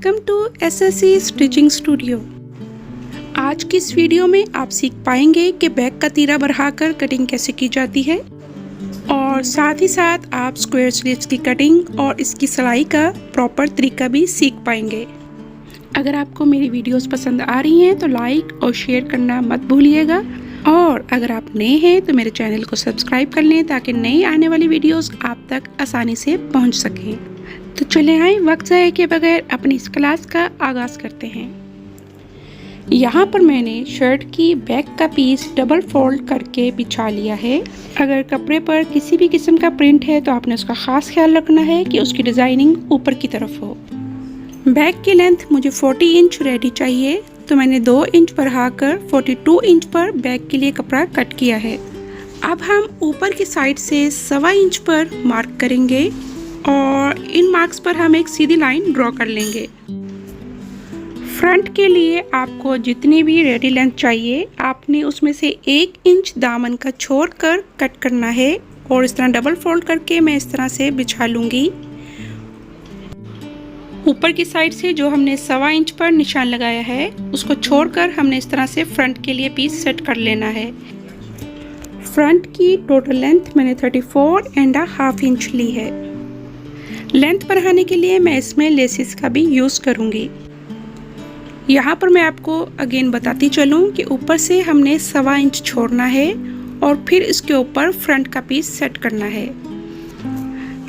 Welcome to SSC stitching studio. आज की इस वीडियो में आप सीख पाएंगे कि बैक का तीरा बढ़ाकर कटिंग कैसे की जाती है और साथ ही साथ आप स्क्वायर स्लीव्स की कटिंग और इसकी सिलाई का प्रॉपर तरीका भी सीख पाएंगे। अगर आपको मेरी वीडियोस पसंद आ रही हैं तो लाइक और शेयर करना मत भूलिएगा और अगर आप नए हैं तो मेरे चैनल को सब्सक्राइब कर लें ताकि नई आने वाली वीडियोस आप तक आसानी से पहुंच सकें। तो चले आए वक्त ज़ाया के बगैर अपनी इस क्लास का आगाज़ करते हैं। यहाँ पर मैंने शर्ट की बैक का पीस डबल फोल्ड करके बिछा लिया है। अगर कपड़े पर किसी भी किस्म का प्रिंट है तो आपने उसका ख़ास ख्याल रखना है कि उसकी डिज़ाइनिंग ऊपर की तरफ हो। बैक की लेंथ मुझे 40 इंच रेडी चाहिए, तो मैंने 2 इंच बढ़ाकर 42 इंच पर बैक के लिए कपड़ा कट किया है। अब हम ऊपर की साइड से 1.25 इंच पर मार्क करेंगे और इन मार्क्स पर हम एक सीधी लाइन ड्रॉ कर लेंगे। फ्रंट के लिए आपको जितनी भी रेडी लेंथ चाहिए आपने उसमें से 1 इंच दामन का छोड़कर कट करना है और इस तरह डबल फोल्ड करके मैं इस तरह से बिछा लूँगी। ऊपर की साइड से जो हमने 1.25 इंच पर निशान लगाया है उसको छोड़कर हमने इस तरह से फ्रंट के लिए पीस सेट कर लेना है। फ्रंट की टोटल लेंथ मैंने 34.5 इंच ली है। लेंथ बढ़ाने के लिए मैं इसमें लेसिस का भी यूज़ करूँगी। यहाँ पर मैं आपको अगेन बताती चलूँ कि ऊपर से हमने 1.25 इंच छोड़ना है और फिर इसके ऊपर फ्रंट का पीस सेट करना है।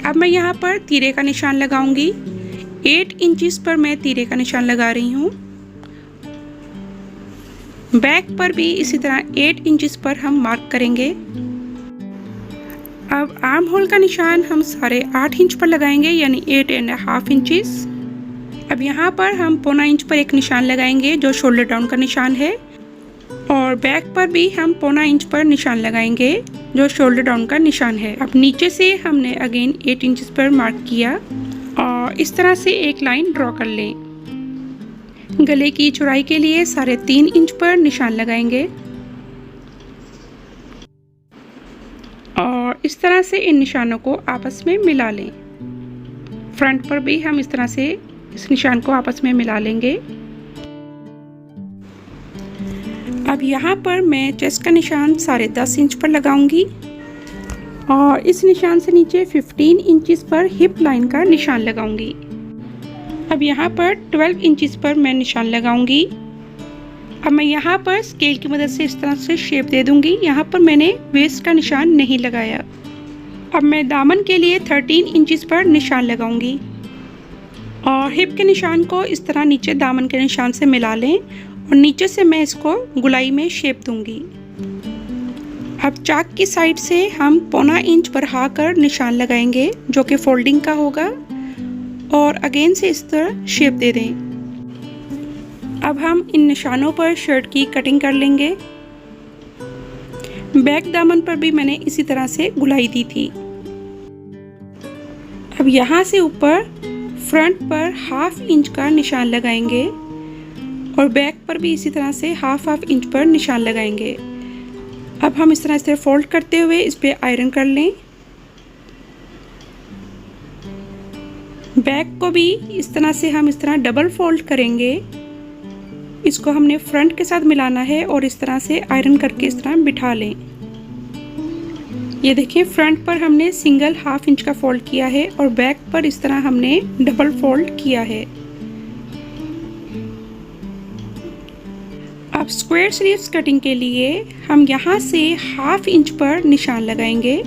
अब मैं यहाँ पर तीरे का निशान लगाऊंगी। 8 इंचिस पर मैं तीरे का निशान लगा रही हूँ। बैक पर भी इसी तरह 8 इंचिस पर हम मार्क करेंगे। अब आर्म होल का निशान हम 8.5 इंच पर लगाएंगे यानी 8.5 इंचिस। अब यहाँ पर हम 0.25 इंच पर एक निशान लगाएंगे जो शोल्डर डाउन का निशान है और बैक पर भी हम 0.25 इंच पर निशान लगाएंगे जो शोल्डर डाउन का निशान है। अब नीचे से हमने अगेन 8 इंचिस पर मार्क किया और इस तरह से एक लाइन ड्रॉ कर लें। गले की चौड़ाई के लिए 3.5 इंच पर निशान लगाएंगे और इस तरह से इन निशानों को आपस में मिला लें। फ्रंट पर भी हम इस तरह से इस निशान को आपस में मिला लेंगे। अब यहाँ पर मैं चेस्ट का निशान 10.5 इंच पर लगाऊंगी और इस निशान से नीचे 15 इंचिस पर हिप लाइन का निशान लगाऊंगी। अब यहाँ पर 12 इंचिस पर मैं निशान लगाऊंगी। अब मैं यहाँ पर स्केल की मदद से इस तरह से शेप दे दूंगी। यहाँ पर मैंने वेस्ट का निशान नहीं लगाया। अब मैं दामन के लिए 13 इंचिस पर निशान लगाऊंगी और हिप के निशान को इस तरह नीचे दामन के निशान से मिला लें और नीचे से मैं इसको गुलाई में शेप दूंगी। अब चाक की साइड से हम 0.25 इंच बढ़ाकर निशान लगाएंगे जो कि फोल्डिंग का होगा और अगेन से इस तरह शेप दे दें। अब हम इन निशानों पर शर्ट की कटिंग कर लेंगे। बैक दामन पर भी मैंने इसी तरह से गुलाई दी थी। अब यहाँ से ऊपर फ्रंट पर 1/2 इंच का निशान लगाएंगे और बैक पर भी इसी तरह से 1/2 इंच पर निशान लगाएंगे। अब हम इस तरह से फोल्ड करते हुए इस पे आयरन कर लें। बैक को भी इस तरह से हम इस तरह डबल फोल्ड करेंगे। इसको हमने फ्रंट के साथ मिलाना है और इस तरह से आयरन करके इस तरह बिठा लें। ये देखिए फ्रंट पर हमने सिंगल 1/2 इंच का फोल्ड किया है और बैक पर इस तरह हमने डबल फोल्ड किया है। अब स्क्वायर स्लीव्स कटिंग के लिए हम यहाँ से 1/2 इंच पर निशान लगाएंगे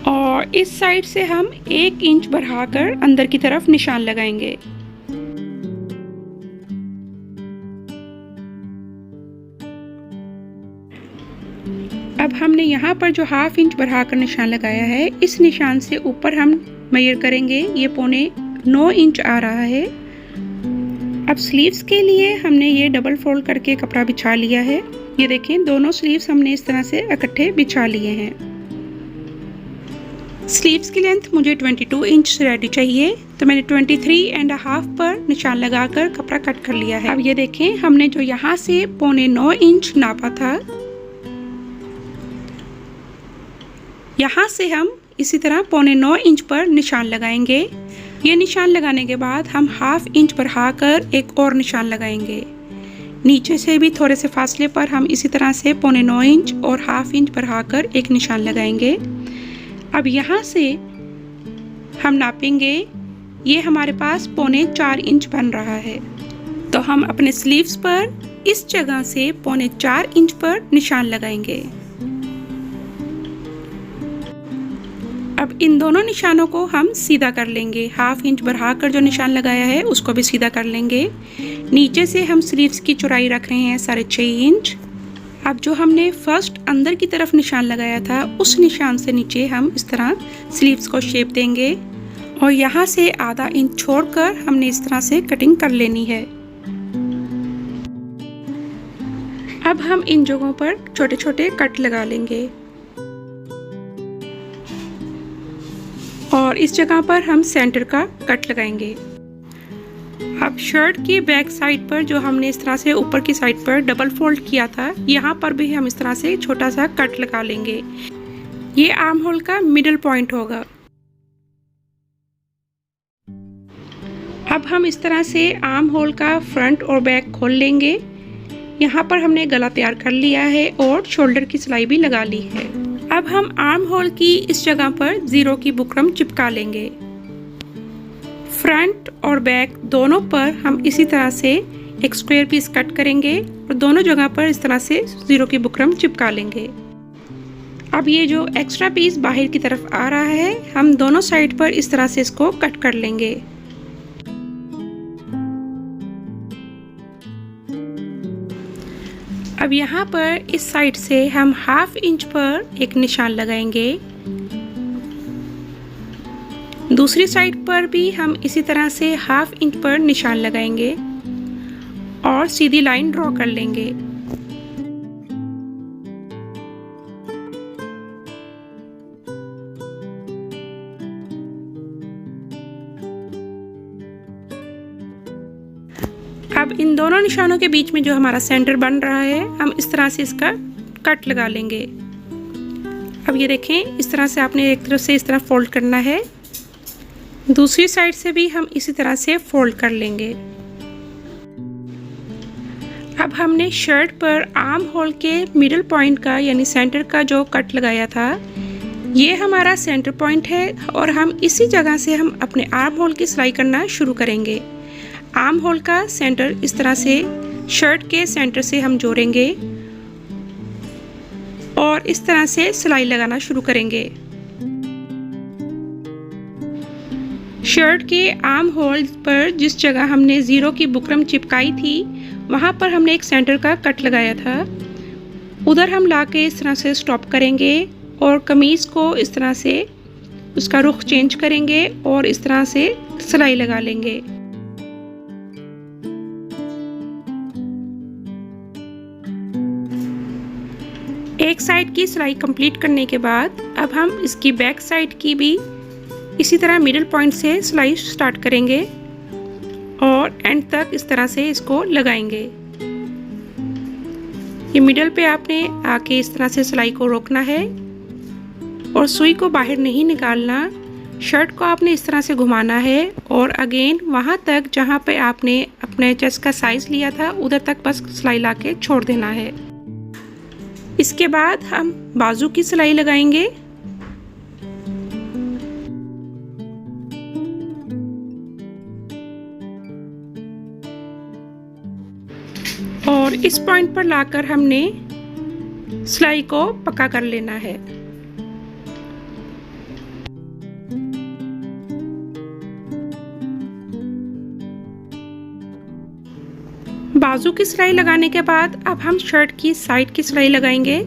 और इस साइड से हम 1 इंच बढ़ाकर अंदर की तरफ निशान लगाएंगे। अब हमने यहाँ पर जो 1/2 इंच बढ़ाकर निशान लगाया है इस निशान से ऊपर हम मेजर करेंगे। ये 9.25 इंच आ रहा है। अब स्लीव्स के लिए हमने ये डबल फोल्ड करके कपड़ा बिछा लिया है। ये देखें दोनों स्लीव्स हमने इस तरह से इकट्ठे बिछा लिए हैं। स्लीव्स की लेंथ मुझे 22 इंच रेडी चाहिए, तो मैंने 23.5 पर निशान लगाकर कपड़ा कट कर लिया है। अब ये देखें हमने जो यहाँ से 9.25 इंच नापा था यहाँ से हम इसी तरह 9.25 इंच पर निशान लगाएंगे ये निशान लगाने के बाद हम 1/2 इंच बढ़ाकर एक और निशान लगाएंगे। नीचे से भी थोड़े से फासले पर हम इसी तरह से 1.25 इंच और 1/2 इंच बढ़ाकर एक निशान लगाएंगे। अब यहाँ से हम नापेंगे, ये हमारे पास 4.25 इंच बन रहा है, तो हम अपने स्लीव्स पर इस जगह से 4.25 इंच पर निशान लगाएंगे। अब इन दोनों निशानों को हम सीधा कर लेंगे। 1/2 इंच बढ़ाकर जो निशान लगाया है उसको भी सीधा कर लेंगे। नीचे से हम स्लीव्स की चौड़ाई रख रहे हैं 6.5 इंच। अब जो हमने फर्स्ट अंदर की तरफ निशान लगाया था उस निशान से नीचे हम इस तरह स्लीव्स को शेप देंगे और यहाँ से आधा इंच छोड़कर हमने इस तरह से कटिंग कर लेनी है। अब हम इन जगहों पर छोटे छोटे कट लगा लेंगे और इस जगह पर हम सेंटर का कट लगाएंगे। अब शर्ट की बैक साइड पर जो हमने इस तरह से ऊपर की साइड पर डबल फोल्ड किया था, यहाँ पर भी हम इस तरह से छोटा सा कट लगा लेंगे। ये आर्म होल का मिडिल पॉइंट होगा। अब हम इस तरह से आर्म होल का फ्रंट और बैक खोल लेंगे। यहाँ पर हमने गला तैयार कर लिया है और शोल्डर की सिलाई भी लगा ली है। अब हम आर्म होल की इस जगह पर 0 की बुकरम चिपका लेंगे। फ्रंट और बैक दोनों पर हम इसी तरह से एक स्क्वायर पीस कट करेंगे और दोनों जगह पर इस तरह से 0 की बुकरम चिपका लेंगे। अब ये जो एक्स्ट्रा पीस बाहर की तरफ आ रहा है, हम दोनों साइड पर इस तरह से इसको कट कर लेंगे। अब यहाँ पर इस साइड से हम 1/2 इंच पर एक निशान लगाएंगे। दूसरी साइड पर भी हम इसी तरह से 1/2 इंच पर निशान लगाएंगे और सीधी लाइन ड्रॉ कर लेंगे। अब इन दोनों निशानों के बीच में जो हमारा सेंटर बन रहा है, हम इस तरह से इसका कट लगा लेंगे। अब ये देखें, इस तरह से आपने एक तरफ से इस तरह फोल्ड करना है, दूसरी साइड से भी हम इसी तरह से फोल्ड कर लेंगे। अब हमने शर्ट पर आर्म होल के मिडिल पॉइंट का यानी सेंटर का जो कट लगाया था, ये हमारा सेंटर पॉइंट है और हम इसी जगह से हम अपने आर्म होल की सिलाई करना शुरू करेंगे। आर्म होल का सेंटर इस तरह से शर्ट के सेंटर से हम जोड़ेंगे और इस तरह से सिलाई लगाना शुरू करेंगे। शर्ट के आर्म होल पर जिस जगह हमने 0 की बुकरम चिपकाई थी, वहाँ पर हमने एक सेंटर का कट लगाया था। उधर हम लाके इस तरह से स्टॉप करेंगे और कमीज़ को इस तरह से उसका रुख चेंज करेंगे और इस तरह से सिलाई लगा लेंगे। एक साइड की सिलाई कंप्लीट करने के बाद अब हम इसकी बैक साइड की भी इसी तरह मिडिल पॉइंट से सिलाई स्टार्ट करेंगे और एंड तक इस तरह से इसको लगाएंगे। ये मिडिल पे आपने आके इस तरह से सिलाई को रोकना है और सुई को बाहर नहीं निकालना। शर्ट को आपने इस तरह से घुमाना है और अगेन वहाँ तक जहाँ पे आपने अपने चेस्ट का साइज लिया था उधर तक बस सिलाई लाके छोड़ देना है। इसके बाद हम बाजू की सिलाई लगाएंगे। और इस पॉइंट पर लाकर हमने सिलाई को पक्का कर लेना है। बाजू की सिलाई लगाने के बाद अब हम शर्ट की साइड की सिलाई लगाएंगे।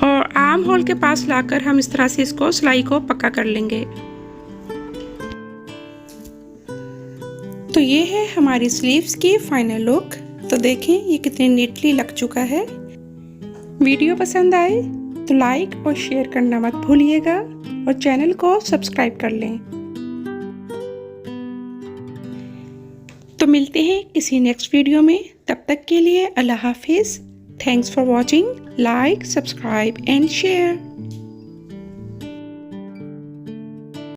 और आर्म होल के पास लाकर हम इस तरह से इसको सिलाई को पक्का कर लेंगे। तो ये है हमारी स्लीव्स की फाइनल लुक। तो देखें ये कितनी नीटली लग चुका है। वीडियो पसंद आए तो लाइक और शेयर करना मत भूलिएगा और चैनल को सब्सक्राइब कर लें। तो मिलते हैं किसी नेक्स्ट वीडियो में, तब तक के लिए अल्लाह हाफिज़। Thanks for watching, like, subscribe and share.